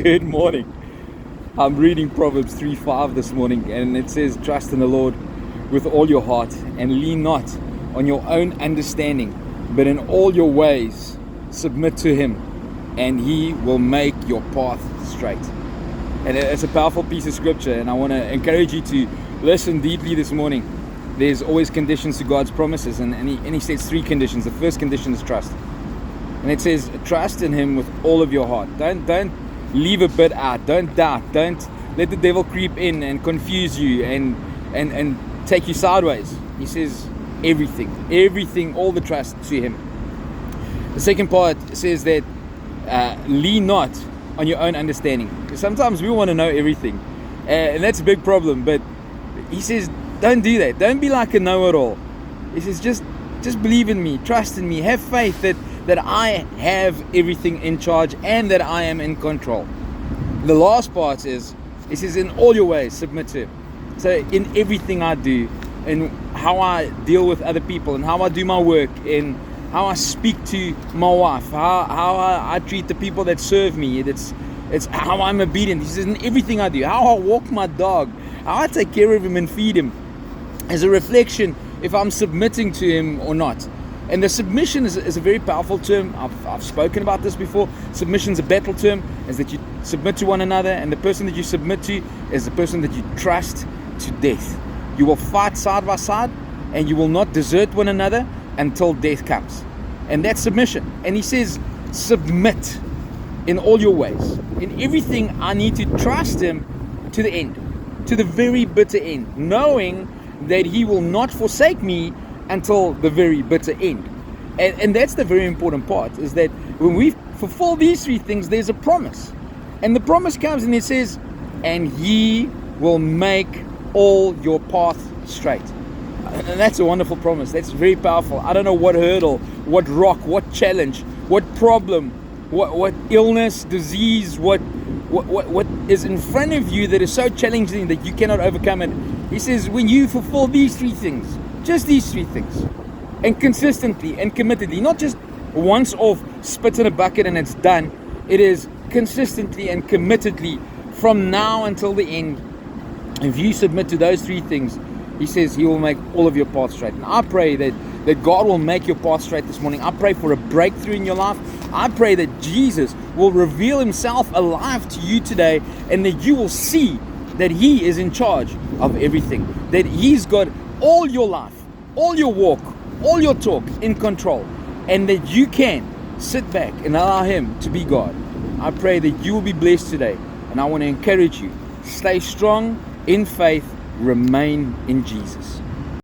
Good morning. I'm reading Proverbs 3:5 this morning, and it says, "Trust in the Lord with all your heart and lean not on your own understanding, but in all your ways submit to Him, and He will make your path straight." And it's a powerful piece of scripture, and I want to encourage you to listen deeply this morning. There's always conditions to God's promises, and he says three conditions. The first condition is trust. And it says, trust in Him with all of your heart. Don't leave a bit out. Don't doubt. Don't let the devil creep in and confuse you and take you sideways. He says everything, all the trust to Him. The second part says that lean not on your own understanding. Because sometimes we want to know everything, and that's a big problem. But He says, don't do that. Don't be like a know-it-all. He says, just believe in me, trust in me, have faith that I have everything in charge and that I am in control. The last part is, it says, in all your ways submit to Him. So in everything I do, in how I deal with other people, and how I do my work, in how I speak to my wife, how I treat the people that serve me, it's how I'm obedient. He says, in everything I do, how I walk my dog, how I take care of him and feed him, as a reflection if I'm submitting to Him or not. And the submission is a very powerful term. I've spoken about this before. Submission is a battle term, is that you submit to one another, and the person that you submit to is the person that you trust to death. You will fight side by side, and you will not desert one another until death comes. And that's submission. And He says, submit in all your ways. In everything I need to trust Him to the end, to the very bitter end, knowing that He will not forsake me until the very bitter end. And that's the very important part, is that when we fulfill these three things, there's a promise. And the promise comes and it says, and He will make all your path straight. And that's a wonderful promise. That's very powerful. I don't know what hurdle, what rock, what challenge, what problem, what illness, disease, what is in front of you that is so challenging that you cannot overcome it. He says, when you fulfill these three things, just these three things, and consistently and committedly, not just once off, spit in a bucket and it's done. It is consistently and committedly from now until the end. If you submit to those three things, He says He will make all of your paths straight. And I pray that God will make your path straight this morning. I pray for a breakthrough in your life. I pray that Jesus will reveal Himself alive to you today, and that you will see that He is in charge of everything. That He's got all your life, all your walk, all your talk in control, and that you can sit back and allow Him to be God. I pray that you will be blessed today, and I want to encourage you, stay strong in faith, remain in Jesus.